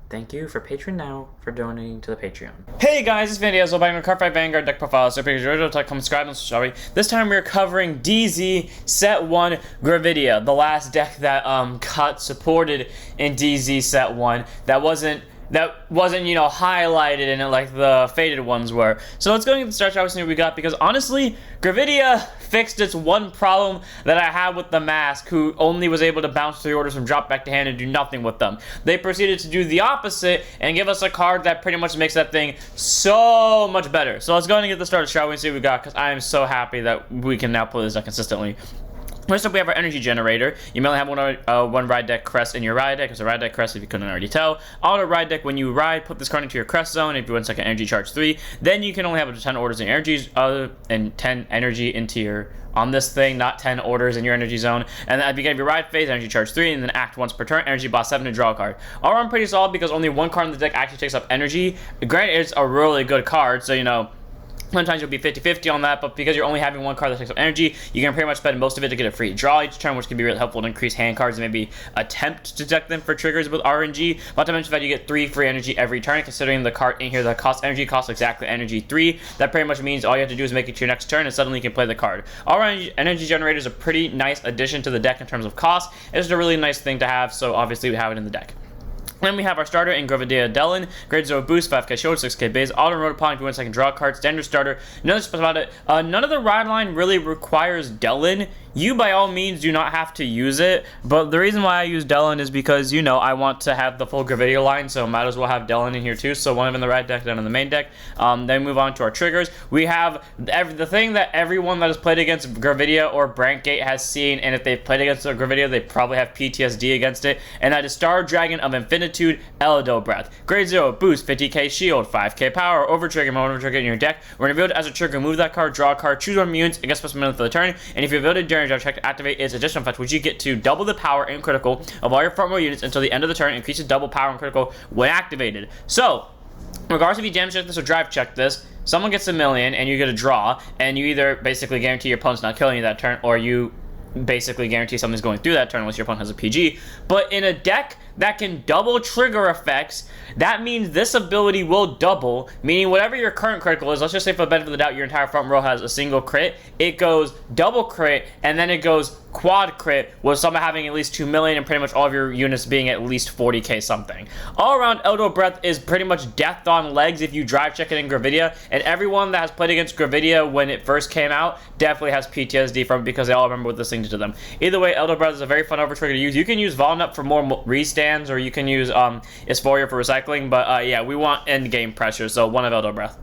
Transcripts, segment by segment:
Thank you for Patreon now for donating to the Patreon. Hey guys, it's Vanguard. So back in Card Fight Vanguard deck profile. So pictures original type, come subscribe and sorry. This time we're covering DZ Set 1 Gravidia, the last deck that got supported in DZ Set 1 that wasn't highlighted in it like the faded ones were. So let's go and get the start shot and see what we got, because honestly, Gravidia fixed its one problem that I had with the Mask, who only was able to bounce 3 orders from drop back to hand and do nothing with them. They proceeded to do the opposite and give us a card that pretty much makes that thing so much better. So let's go ahead and get the starter shot and see what we got, because I am so happy that we can now play this deck consistently. First up, we have our energy generator. You may only have one ride deck crest in your ride deck. It's a ride deck crest if you couldn't already tell. Auto ride deck, when you ride, put this card into your crest zone. If you want second energy charge 3, then you can only have up to 10 orders in energies and 10 energy into your on this thing, not 10 orders in your energy zone. And then at the beginning of your ride phase, energy charge 3, and then act once per turn, energy boss 7 to draw a card. All around pretty solid because only one card in the deck actually takes up energy. Granted, it's a really good card, so you know, sometimes you'll be 50-50 on that, but because you're only having one card that takes up energy, you can pretty much spend most of it to get a free draw each turn, which can be really helpful to increase hand cards and maybe attempt to deck them for triggers with RNG. Not to mention that you get 3 free energy every turn, considering the card in here that costs energy costs exactly energy 3. That pretty much means all you have to do is make it to your next turn and suddenly you can play the card. All energy generator is a pretty nice addition to the deck in terms of cost. It's just a really nice thing to have, so obviously we have it in the deck. Then we have our starter in Gravidia Delin, Grade 0 boost, 5k shield, 6k base, auto road upon if you want second draw card, standard starter. Nothing special about it. None of the ride line really requires Delin. You by all means do not have to use it, but the reason why I use Delin is because, you know, I want to have the full Gravidia line, so might as well have Delin in here too. So one of in the ride deck, then in the main deck. Then move on to our triggers. We have the thing that everyone that has played against Gravidia or Brandt has seen, and if they've played against Gravidia, they probably have PTSD against it, and that is Star Dragon of Infinitude, Eldo Breath. Grade 0 boost, 50k shield, 5k power, over trigger, over trigger in your deck. When revealed as a trigger, move that card, draw a card, choose one mutants, it gets plus for the turn, and if you revealed it during your check to activate its additional effect, which you get to double the power and critical of all your front row units until the end of the turn, increases double power and critical when activated. So, regardless if you damage check this or drive check this, someone gets a million and you get a draw, and you either basically guarantee your opponent's not killing you that turn, or you basically guarantee something's going through that turn unless your opponent has a PG. But in a deck that can double trigger effects, that means this ability will double, meaning whatever your current critical is, let's just say for the benefit of the doubt your entire front row has a single crit, it goes double crit, and then it goes quad crit, with someone having at least 2 million and pretty much all of your units being at least 40k something. All around, Eldo Breath is pretty much death on legs if you drive check it in Gravidia, and everyone that has played against Gravidia when it first came out definitely has PTSD from it because they all remember what this thing did to them. Either way, Eldo Breath is a very fun over trigger to use. You can use Volnup for more restands, or you can use Isphoria for recycling, but yeah, we want end game pressure, so one of Eldo Breath.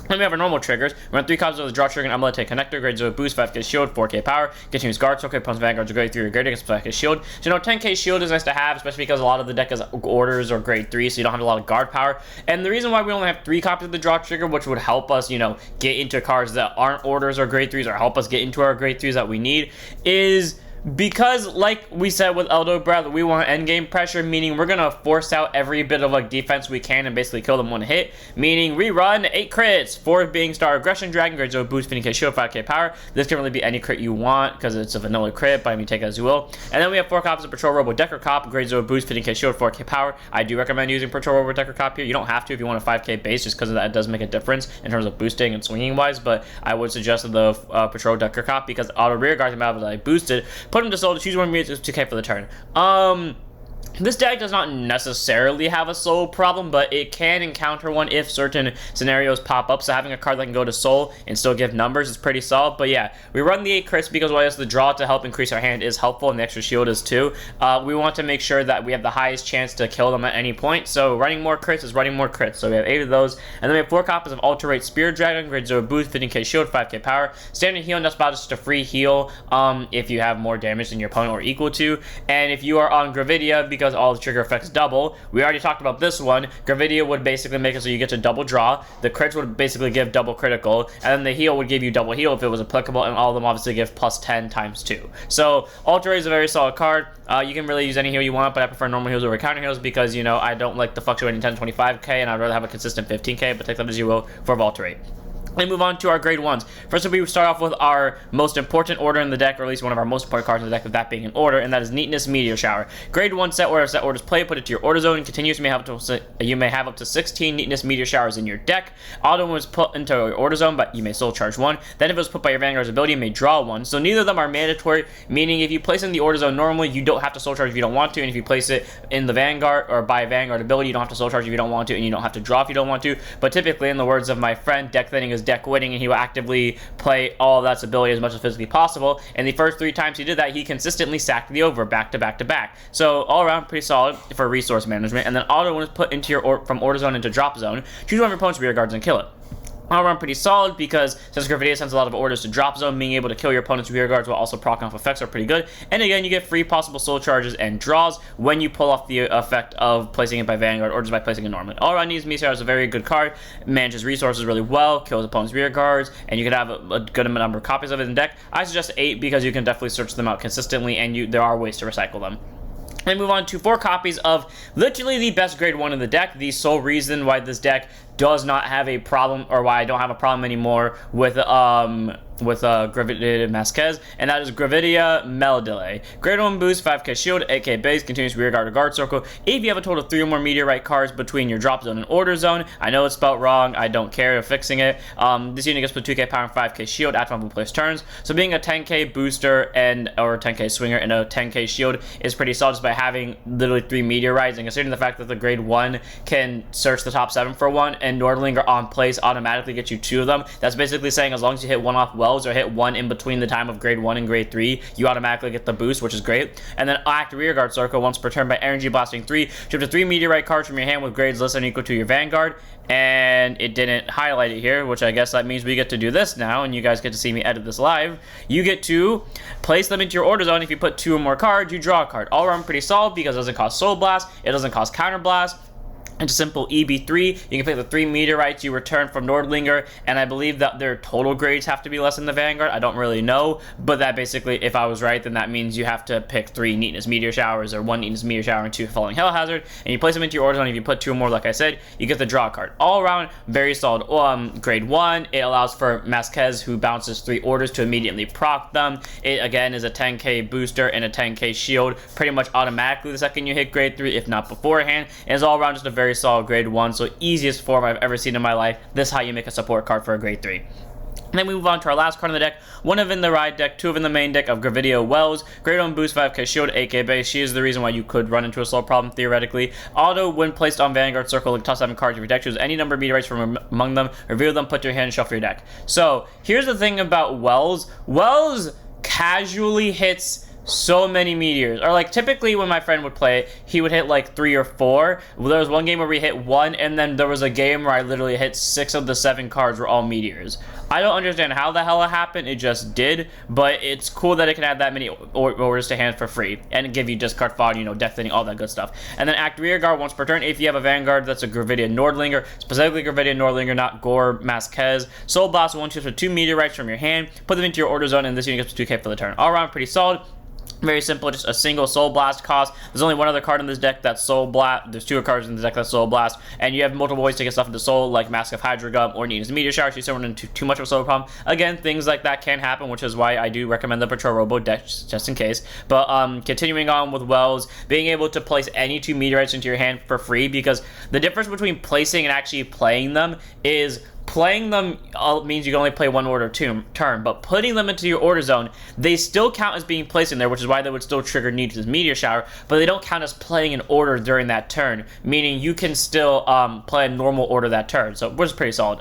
Then we have our normal triggers. We run 3 copies of the draw trigger and Amulet Connector, grade 0 boost, 5k shield, 4k power, continuous guard, so okay, opponent's Vanguard to grade 3 or greater against 5k shield. So, you know, 10k shield is nice to have, especially because a lot of the deck is orders or grade 3, so you don't have a lot of guard power. And the reason why we only have 3 copies of the draw trigger, which would help us, you know, get into cards that aren't orders or grade 3s, or help us get into our grade 3s that we need, is because, like we said with Eldo Breath, we want endgame pressure, meaning we're gonna force out every bit of like defense we can and basically kill them one hit. Meaning we run 8 crits, 4 being Star Aggression Dragon, grade 0 boost, 50k shield, 5k power. This can really be any crit you want because it's a vanilla crit, but I mean take it as you will. And then we have 4 copies of Patrol Robo Decker Cop, grade 0 boost, 50k shield, 4k power. I do recommend using Patrol Robo Decker Cop here. You don't have to if you want a 5k base, just because that does make a difference in terms of boosting and swinging wise. But I would suggest the Patrol Decker Cop, because auto rear guard that I boosted, put him to soul to choose one. It's 2k for the turn. This deck does not necessarily have a soul problem, but it can encounter one if certain scenarios pop up. So having a card that can go to soul and still give numbers is pretty solid. But yeah, we run the 8 crits because while yes, the draw to help increase our hand is helpful, and the extra shield is too. We want to make sure that we have the highest chance to kill them at any point. So running more crits is running more crits. So we have 8 of those. And then we have 4 copies of Ultra Rate Spear Dragon, grade 0 boost, 15k shield, 5k power. Standard heal, and that's about just a free heal if you have more damage than your opponent or equal to. And if you are on Gravidia, because all the trigger effects double, we already talked about this one, Gravidia would basically make it so you get to double draw, the crits would basically give double critical, and then the heal would give you double heal if it was applicable, and all of them obviously give plus 10 times 2. So Ultra is a very solid card. You can really use any heal you want, but I prefer normal heals over counter heals because, you know, I don't like the fluctuating 10 25k, and I'd rather have a consistent 15k, but take that as you will for Volterate. And move on to our grade 1s. First, we start off with our most important order in the deck, or at least one of our most important cards in the deck, with that being in order, and that is Neatness Meteor Shower. Grade 1 set order. Set orders play, put it to your order zone, and continues. You may have up to 16 Neatness Meteor Showers in your deck. Auto was put into your order zone, but you may soul charge 1. Then if it was put by your Vanguard's ability, you may draw 1. So neither of them are mandatory, meaning if you place it in the order zone normally, you don't have to soul charge if you don't want to, and if you place it in the Vanguard or by Vanguard ability, you don't have to soul charge if you don't want to, and you don't have to draw if you don't want to. But typically, in the words of my friend, deck thinning is deck winning, and he will actively play all of that's ability as much as physically possible. And the first 3 times he did that, he consistently sacked the over back to back to back. So all around pretty solid for resource management. And then auto was put into your from order zone into drop zone. Choose one of your opponent's rear guards and kill it. All around pretty solid because since Gravidia sends a lot of orders to drop zone, being able to kill your opponent's rear guards while also proccing off effects are pretty good. And again, you get free possible soul charges and draws when you pull off the effect of placing it by Vanguard or just by placing it normally. All around, Neatness Meteor is a very good card, manages resources really well, kills opponent's rear guards, and you can have a good number of copies of it in the deck. I suggest 8 because you can definitely search them out consistently, and there are ways to recycle them. And move on to 4 copies of literally the best grade 1 in the deck. The sole reason why this deck does not have a problem, or why I don't have a problem anymore with Gravidia Masques, and that is Gravidia Melodile. Grade 1 boost, 5k shield, 8k base, continuous rear guard or guard circle. If you have a total of 3 or more meteorite cards between your drop zone and order zone, I know it's spelled wrong, I don't care, fixing it. This unit gets with 2k power and 5k shield after one place turns. So being a 10k booster or 10k swinger and a 10k shield is pretty solid just by having literally 3 meteorites, and considering the fact that the grade 1 can search the top 7 for 1, and Nordlinger on place automatically gets you 2 of them. That's basically saying as long as you hit 1 off Wells or hit 1 in between the time of grade 1 and grade 3, you automatically get the boost, which is great. And then act rear guard circle once per turn by energy blasting 3. Shift to 3 meteorite cards from your hand with grades less than or equal to your Vanguard. And it didn't highlight it here, which I guess that means we get to do this now, and you guys get to see me edit this live. You get to place them into your order zone. If you put 2 or more cards, you draw a card. All around pretty solid because it doesn't cost Soul Blast, it doesn't cost Counter Blast. It's a simple EB3. You can pick the 3 meteorites you return from Nordlinger, and I believe that their total grades have to be less than the Vanguard. I don't really know, but that basically, if I was right, then that means you have to pick 3 Neatness Meteor Showers or 1 Neatness Meteor Shower and 2 Falling Hell Hazard, and you place them into your order zone. If you put 2 or more, like I said, you get the draw card. All around, very solid. Grade 1, it allows for Masques, who bounces 3 orders to immediately proc them. It, again, is a 10k booster and a 10k shield, pretty much automatically the second you hit grade 3, if not beforehand, and it's all around just a very solid grade 1, so easiest form I've ever seen in my life. This is how you make a support card for a grade 3. And then we move on to our last card in the deck, 1 of in the ride deck, 2 of in the main deck of Gravidia Wells. Grade 1 boost, 5k shield, 8k base. She is the reason why you could run into a slow problem, theoretically. Auto, when placed on Vanguard circle, like top 7 cards of your deck, choose any number of meteorites from among them, reveal them, put to your hand, and shuffle your deck. So, here's the thing about Wells. Wells casually hits so many meteors, or like typically when my friend would play, he would hit like 3 or 4. There was one game where we hit 1, and then there was a game where I literally hit 6 of the 7 cards were all meteors. I don't understand how the hell it happened, it just did, but it's cool that it can add that many orders to hand for free, and give you discard fodder, deck thinning, all that good stuff. And then act rear guard once per turn. If you have a Vanguard that's a Gravidia Nordlinger, specifically Gravidia Nordlinger, not Gore Masques, Soul Blast 1 shift with 2 meteorites from your hand, put them into your order zone, and this unit gets 2k for the turn. All around pretty solid. Very simple, just a single Soul Blast cost. There's only one other card in this deck that's Soul Blast. There's 2 cards in the deck that's Soul Blast, and you have multiple ways to get stuff into Soul, like Mask of Hydragum or Neatness Meteor Shower. So you don't run into too much of a Soul problem. Again, things like that can happen, which is why I do recommend the Patrol Robo deck, just in case. But continuing on with Wells, being able to place any 2 meteorites into your hand for free, because the difference between placing and actually playing them is playing them means you can only play 1 order turn, but putting them into your order zone, they still count as being placed in there, which is why they would still trigger Neatness Meteor Shower, but they don't count as playing an order during that turn, meaning you can still play a normal order that turn, so which is pretty solid.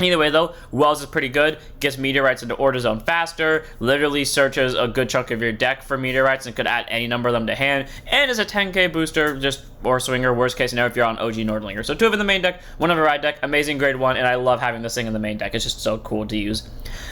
Either way though, Wells is pretty good, gets meteorites into order zone faster, literally searches a good chunk of your deck for meteorites and could add any number of them to hand, and is a 10k booster, or swinger, worst case scenario if you're on OG Nordlinger. So 2 of in the main deck, 1 of a ride deck, amazing grade 1, and I love having this thing in the main deck. It's just so cool to use.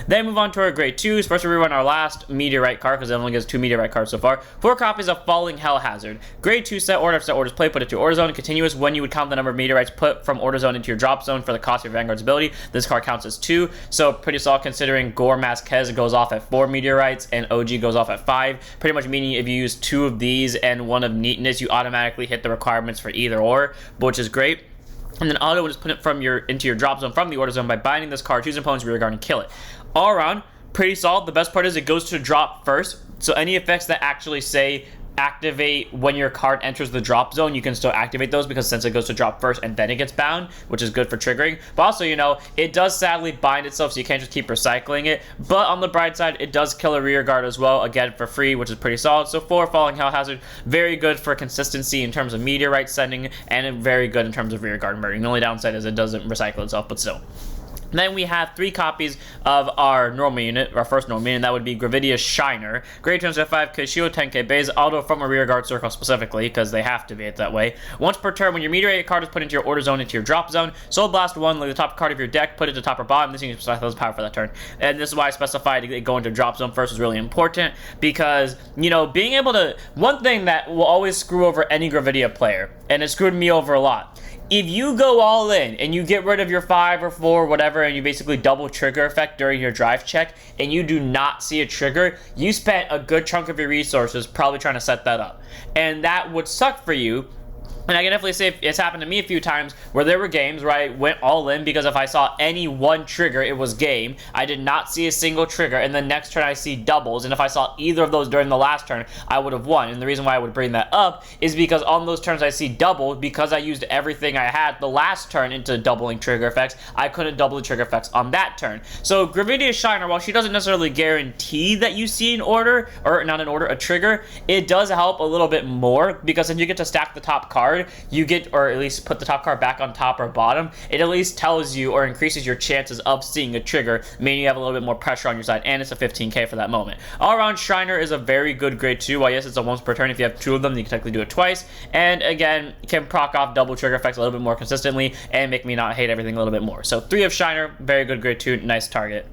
Then move on to our grade 2s. First we rerun our last meteorite card, because it only gives 2 meteorite cards so far. 4 copies of Falling Hell Hazard. Grade 2 set order, if set orders play, put it to order zone. Continuous when you would count the number of meteorites put from order zone into your drop zone for the cost of your Vanguard's ability. This card counts as 2, so pretty solid considering Gore Masques goes off at 4 meteorites and OG goes off at 5. Pretty much meaning if you use 2 of these and 1 of Neatness, you automatically hit the requirements for either or, which is great. And then auto will just put it into your drop zone from the order zone by binding this card, choose an opponent's rear guard, and kill it. All around, pretty solid. The best part is it goes to drop first, so any effects that actually say activate when your card enters the drop zone, you can still activate those, because since it goes to drop first and then it gets bound, which is good for triggering. But also, you know, it does sadly bind itself, so you can't just keep recycling it. But on the bright side, it does kill a rear guard as well, again for free, which is pretty solid. So 4 Falling Hell Hazard, very good for consistency in terms of meteorite sending, and very good in terms of rear guard murdering. The only downside is it doesn't recycle itself, but still. Then we have 3 copies of our normal unit, our first normal unit, and that would be Gravidia Shiner. Great turns at 5k shield, 10k base, auto from a rear guard circle specifically, because they have to be it that way. Once per turn, when your meteorite card is put into your order zone, into your drop zone, Soul Blast 1, like the top card of your deck, put it to top or bottom. This is 5,000 power for that turn. And this is why I specified it go into drop zone first is really important, because, you know, being able to, one thing that will always screw over any Gravidia player, and it screwed me over a lot, if you go all in and you get rid of your 5 or 4, whatever, and you basically double trigger effect during your drive check, and you do not see a trigger, you spent a good chunk of your resources probably trying to set that up. And that would suck for you. And I can definitely say it's happened to me a few times where there were games where I went all in because if I saw any one trigger, it was game. I did not see a single trigger, and the next turn I see doubles, and if I saw either of those during the last turn, I would have won. And the reason why I would bring that up is because on those turns I see double, because I used everything I had the last turn into doubling trigger effects, I couldn't double the trigger effects on that turn. So Gravidia Shiner, while she doesn't necessarily guarantee that you see an order, or not an order, a trigger, it does help a little bit more, because if you get to stack the top card, you get, or at least put the top card back on top or bottom, it at least tells you or increases your chances of seeing a trigger, meaning you have a little bit more pressure on your side, and it's a 15k for that moment. All around, Shriner is a very good grade 2. While yes, it's a once per turn, if you have 2 of them, you can technically do it twice, and again, can proc off double trigger effects a little bit more consistently, and make me not hate everything a little bit more. So 3 of Shiner, very good grade 2, nice target.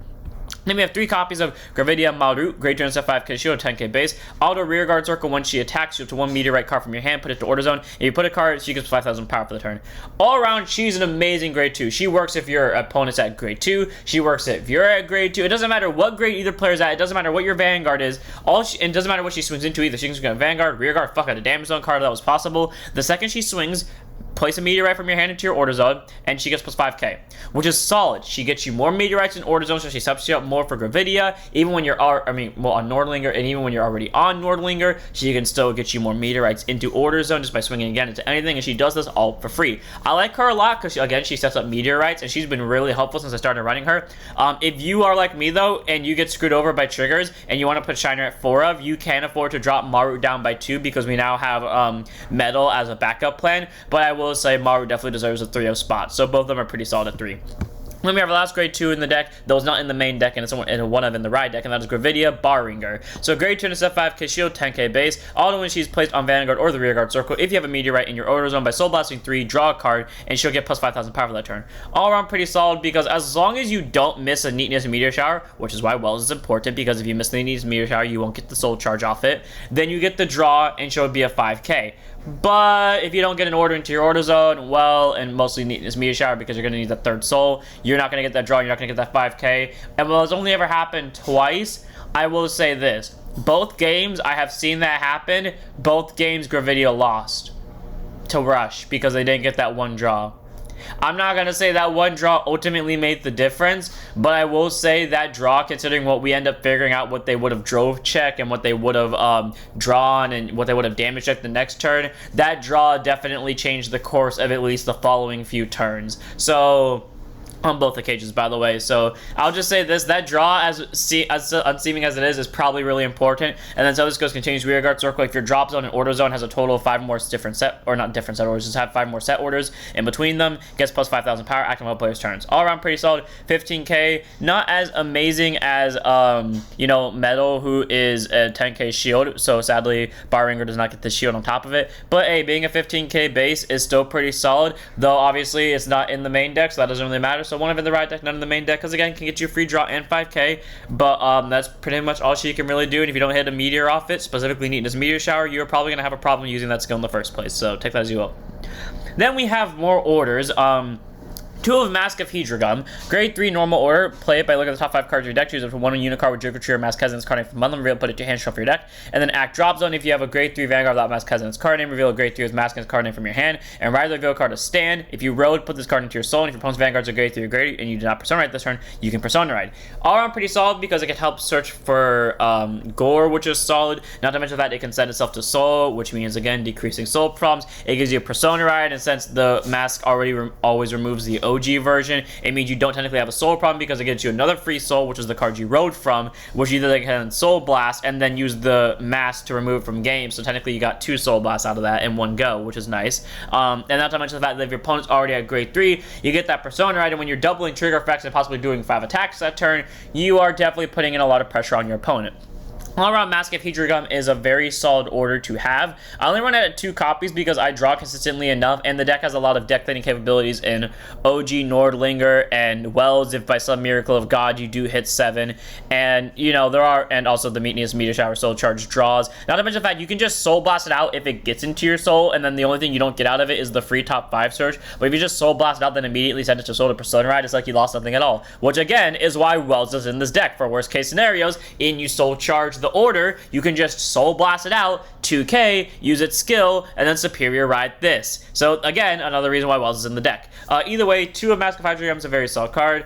Then we have 3 copies of Gravidia Maru, great turn set 5k shield, 10k base. Auto rear guard circle when she attacks you to 1 meteorite card from your hand, put it to order zone. If you put a card, she gets 5,000 power for the turn. All around, she's an amazing grade 2. She works if your opponent's at grade 2. She works if you're at grade 2. It doesn't matter what grade either player's at. It doesn't matter what your Vanguard is. It doesn't matter what she swings into either. She can swing a Vanguard, rear guard, fuck out a damage zone card that was possible. The second she swings, place a meteorite from your hand into your order zone, and she gets plus 5k, which is solid. She gets you more meteorites in order zone, so she subs you up more for Gravidia. Even when you're, on Nordlinger, and even when you're already on Nordlinger, she can still get you more meteorites into order zone just by swinging again into anything, and she does this all for free. I like her a lot because, again, she sets up meteorites, and she's been really helpful since I started running her. If you are like me, though, and you get screwed over by triggers, and you want to put Shiner at 4 of, you can afford to drop Maru down by 2 because we now have Metal as a backup plan, but I will say Maru definitely deserves a 3-0 spot, so both of them are pretty solid at 3. Then we have our last grade 2 in the deck, though it's not in the main deck, and it's one of in the ride deck, and that is Gravidia Barringer. So grade 2 to set 5k shield, 10k base. Auto when she's placed on Vanguard or the rear guard circle. If you have a meteorite in your order zone, by soul blasting 3, draw a card, and she'll get plus 5,000 power for that turn. All around pretty solid, because as long as you don't miss a Neatness Meteor Shower, which is why Wells is important, because if you miss the Neatness Meteor Shower, you won't get the soul charge off it. Then you get the draw, and she'll be a 5k. But if you don't get an order into your order zone, well, and mostly Neatness Meteor Shower because you're going to need that 3rd soul, you're not going to get that draw, you're not going to get that 5k. And while it's only ever happened twice, I will say this. Both games, I have seen that happen. Both games, Gravidia lost to Rush because they didn't get that 1 draw. I'm not going to say that 1 draw ultimately made the difference, but I will say that draw, considering what we end up figuring out what they would have drove check and what they would have drawn and what they would have damage checked the next turn, that draw definitely changed the course of at least the following few turns. So on both occasions, by the way. So I'll just say this, that draw, as unseeming as it is probably really important. And then so this goes continues rear guard circle. If your drop zone and order zone has a total of 5 more different set, or not different set orders, just have 5 more set orders in between them, gets plus 5,000 power, acting on players' turns. All around pretty solid, 15k, not as amazing as, Metal, who is a 10k shield, so sadly, Barringer does not get the shield on top of it. But hey, being a 15k base is still pretty solid, though obviously it's not in the main deck, so that doesn't really matter. So one of in the right deck, none in the main deck, because again, can get you a free draw and 5k, but that's pretty much all she can really do. And if you don't hit a meteor off it, specifically Neatness Meteor Shower, you're probably going to have a problem using that skill in the first place, so take that as you will. Then we have more orders. 2 of Masques of Hydragum. Grade 3 normal order. Play it by looking at the top 5 cards of your deck. Choose up to 1 unit card with Joker or Masques in its card name from among them. Reveal, put it to your hand, shuffle your deck. And then act drop zone. If you have a grade 3 Vanguard without Masques in its card name, reveal a grade 3 with Masques in its card name from your hand. And ride the reveal card to stand. If you rode, put this card into your soul. And if your opponent's Vanguards are grade 3 or grade and you do not Persona Ride this turn, you can Persona Ride. All around pretty solid because it can help search for gore, which is solid. Not to mention that it can send itself to soul, which means, again, decreasing soul problems. It gives you a Persona Ride, and since the mask already always removes the OG version, it means you don't technically have a soul problem because it gives you another free soul, which is the card you rode from, which you either can soul blast and then use the mask to remove from game. So technically you got 2 soul blasts out of that in one go, which is nice. And not to mention the fact that if your opponent's already at grade 3, you get that Persona Ride, and when you're doubling trigger effects and possibly doing 5 attacks that turn, you are definitely putting in a lot of pressure on your opponent. All around, Masques of Hydragum is a very solid order to have. I only run it at 2 copies because I draw consistently enough, and the deck has a lot of deck cleaning capabilities in OG Nordlinger and Wells if by some miracle of God you do hit 7. And, you know, and also the Meetness Meteor Shower Soul Charge draws. Not to mention the fact you can just Soul Blast it out if it gets into your soul, and then the only thing you don't get out of it is the free top 5 search. But if you just Soul Blast it out, then immediately send it to Soul to Persona Ride, it's like you lost nothing at all. Which, again, is why Wells is in this deck. For worst case scenarios, you Soul Charge the order, you can just Soul Blast it out, 2k, use its skill, and then Superior Ride this. So again, another reason why Wells is in the deck. Either way, 2 of Masques of Hydragum is a very solid card.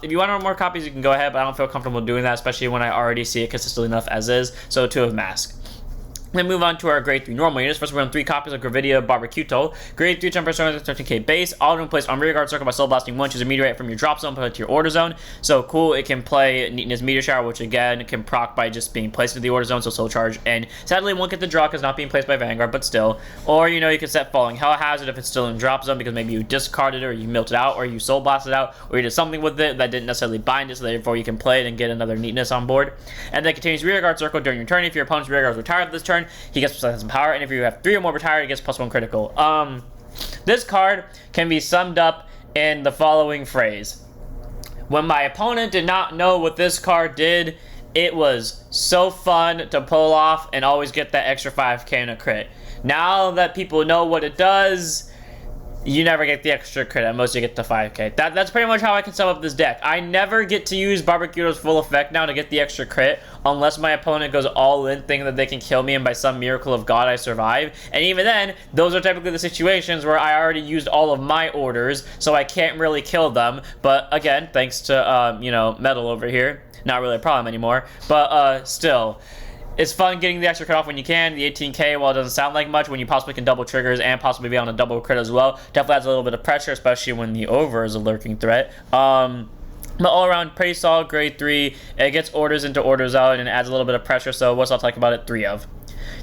If you want to run more copies, you can go ahead, but I don't feel comfortable doing that, especially when I already see it consistently enough as is. So 2 of Masques. Then move on to our grade 3 normal units. First, we're on 3 copies of Gravidia Barbecuto. Grade 3 10 Persona 13k base. All of them placed on rear guard circle by soul blasting 1. Choose a meteorite from your drop zone, put it to your order zone. So cool, it can play Neatness Meteor Shower, which again can proc by just being placed into the order zone, so soul charge. And sadly, won't get the draw because not being placed by Vanguard, but still. Or, you know, you can set Falling Hell Hazard if it's still in drop zone because maybe you discarded it, or you milked it out, or you soul blasted it out, or you did something with it that didn't necessarily bind it, so therefore you can play it and get another Neatness on board. And then continues rear guard circle during your turn. If your opponent's rear guard is retired this turn, he gets some power, and if you have 3 or more retired, it gets +1 critical. This card can be summed up in the following phrase: when my opponent did not know what this card did, it was so fun to pull off and always get that extra 5k in a crit. Now that people know what it does, you never get the extra crit. At most, you get the 5k. That's pretty much how I can sum up this deck. I never get to use Barbecuto's full effect now to get the extra crit unless my opponent goes all in thinking that they can kill me and by some miracle of God I survive. And even then, those are typically the situations where I already used all of my orders, so I can't really kill them. But again, thanks to, you know, Metal over here, not really a problem anymore. But still, it's fun getting the extra crit off when you can. The 18k, while it doesn't sound like much, when you possibly can double triggers and possibly be on a double crit as well, definitely adds a little bit of pressure, especially when the over is a lurking threat. But all around, pretty solid grade 3. It gets orders into orders out and adds a little bit of pressure, so what's I'll talk about it? 3 of.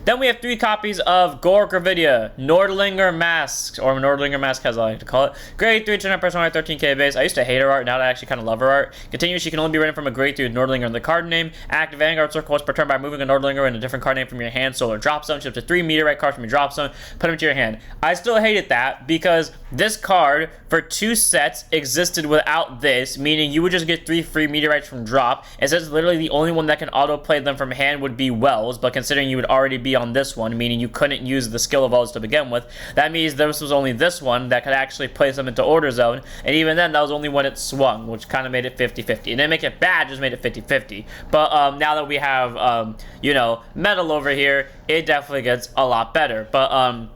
Then we have 3 copies of Gravidia, Nordlinger Masques, or Nordlinger Masques as I like to call it. Grade 3, 10 Persona 13k base. I used to hate her art, now I actually kind of love her art. Continues, she can only be written from a grade 3 with Nordlinger in the card name. Act Vanguard circle once per turn by moving a Nordlinger in a different card name from your hand, soul, or drop zone. Ship to 3 meteorite cards from your drop zone, put them to your hand. I still hated that because this card for 2 sets existed without this, meaning you would just get 3 free meteorites from drop. It says literally the only one that can auto-play them from hand would be Wells, but considering you would already be on this one, meaning you couldn't use the skill of Wells to begin with, that means this was only this one that could actually place them into order zone, and even then that was only when it swung, which kind of made it 50-50. It didn't make it bad, just made it 50-50. But now that we have, you know, Metal over here, it definitely gets a lot better. But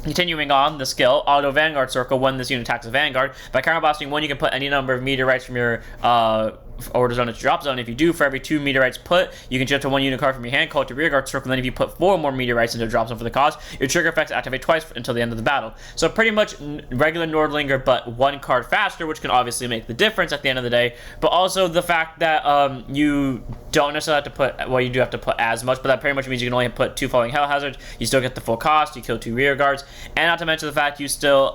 continuing on, the skill, Auto Vanguard Circle, when this unit attacks a Vanguard. By counterblasting 1, you can put any number of meteorites from your order zone into drop zone. If you do, for every 2 meteorites put, you can shift to 1 unit card from your hand, call it to rear guard circle, and then if you put 4 more meteorites into drop zone for the cost, your trigger effects activate twice until the end of the battle. So pretty much regular Nordlinger, but 1 card faster, which can obviously make the difference at the end of the day. But also the fact that you don't necessarily have to put, well, you do have to put as much, but that pretty much means you can only put 2 Falling Hell Hazards, you still get the full cost, you kill 2 rear guards, and not to mention the fact you still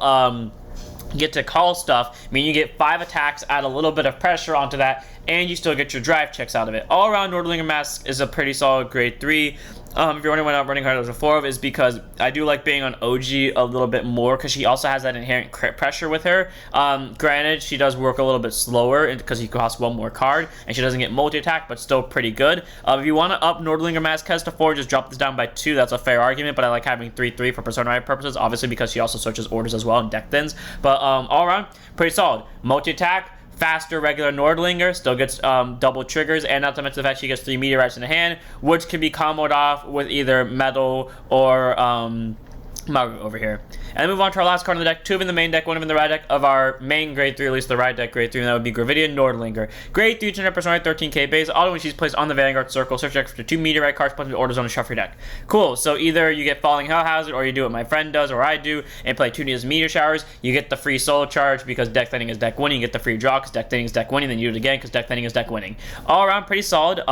get to call stuff, meaning you get 5 attacks, add a little bit of pressure onto that, and you still get your drive checks out of it. All around, Nordlinger Masques is a pretty solid grade 3. if you're wondering why I'm running Hydragum 4 is because I do like being on OG a little bit more because she also has that inherent crit pressure with her. Granted, she does work a little bit slower because he costs one more card, and she doesn't get multi-attack, but still pretty good. If you want to up Nordlinger Masques to 4, just drop this down by 2. That's a fair argument, but I like having 3/3 for Persona purposes, obviously because she also searches orders as well and deck thins. But all around, pretty solid. Multi-attack, faster regular Nordlinger, still gets double triggers, and not to mention the fact she gets 3 meteorites in the hand, which can be comboed off with either metal or Margaret over here. And then move on to our last card in the deck. 2 in the main deck, 1 in the ride deck of our main grade 3, at least the ride deck grade 3, and that would be Gravidia Nordlinger. Grade 3, 200% 13k base. Auto when she's placed on the Vanguard circle, search deck for 2 meteorite cards, put into orders on a shuffle your deck. Cool, so either you get Falling Hell Hazard, or you do what my friend does, or I do, and play 2 Nia's Meteor Showers. You get the free solo charge because deck thinning is deck winning. You get the free draw because deck thinning is deck winning, then you do it again because deck thinning is deck winning. All around, pretty solid.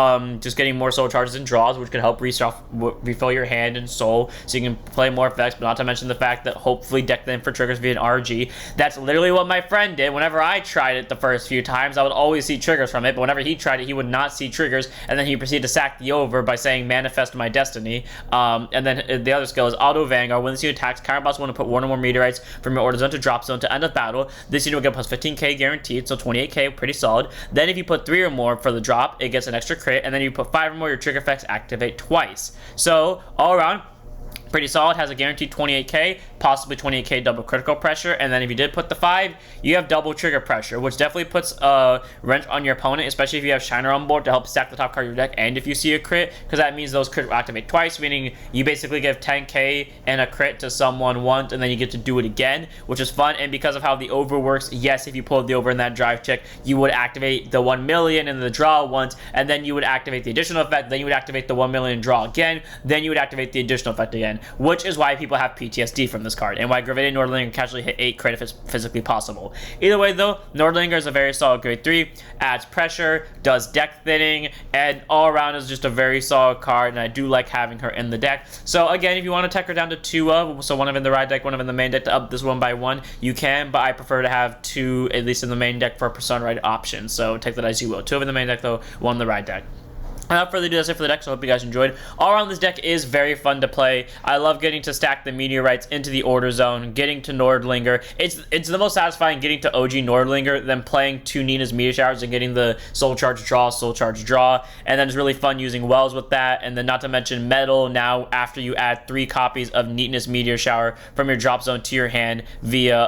Just getting more solo charges and draws, which could help refill your hand and soul, so you can play more effects, but not to mention the fact that hopefully deck thin for triggers via an RG. That's literally what my friend did. Whenever I tried it the first few times, I would always see triggers from it, but whenever he tried it, he would not see triggers, and then he proceeded to sack the over by saying manifest my destiny. And then the other skill is auto Vanguard. When this unit attacks, counterboss want to put 1 or more meteorites from your order zone to drop zone to end of battle. This unit will get plus 15k guaranteed, so 28k, pretty solid. Then if you put 3 or more for the drop, it gets an extra crit, and then you put 5 or more, your trigger effects activate twice. So all around, pretty solid. Has a guaranteed 28k, possibly 28k double critical pressure, and then if you did put the 5, you have double trigger pressure, which definitely puts a wrench on your opponent, especially if you have Shiner on board to help stack the top card of your deck, and if you see a crit, because that means those crits will activate twice, meaning you basically give 10k and a crit to someone once, and then you get to do it again, which is fun. And because of how the over works, yes, if you pulled the over in that drive check, you would activate the 1 million in the draw once, and then you would activate the additional effect, then you would activate the 1 million draw again, then you would activate the additional effect again, which is why people have PTSD from this card, and why Gravidia Nordlinger can casually hit 8 crit if it's physically possible. Either way though, Nordlinger is a very solid grade 3, adds pressure, does deck thinning, and all around is just a very solid card, and I do like having her in the deck. So again, if you want to tech her down to 2 so one of in the ride deck, one of in the main deck to up this 1 by 1, you can, but I prefer to have 2 at least in the main deck for a Persona ride option, so take that as you will. 2 in the main deck though, 1 in the ride deck. Without further ado, that's it for the deck, so I hope you guys enjoyed. All around, this deck is very fun to play. I love getting to stack the meteorites into the order zone, getting to Nordlinger. It's the most satisfying getting to OG Nordlinger than playing 2 Nina's Meteor Showers and getting the soul charge, and then it's really fun using Wells with that, and then not to mention Metal now after you add 3 copies of Neatness Meteor Shower from your drop zone to your hand via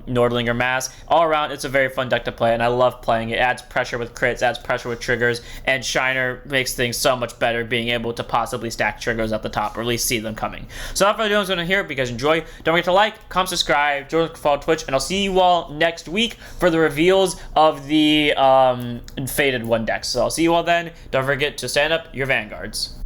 Nordlinger Mask. All around, it's a very fun deck to play, and I love playing it. It adds pressure with crits, adds pressure with triggers, and Shiner makes things so much better being able to possibly stack triggers at the top, or at least see them coming. So without further ado, I'm going to hear it. If you guys enjoy, don't forget to like, comment, subscribe, join us on Twitch, and I'll see you all next week for the reveals of the Faded 1 decks. So I'll see you all then. Don't forget to stand up your Vanguards.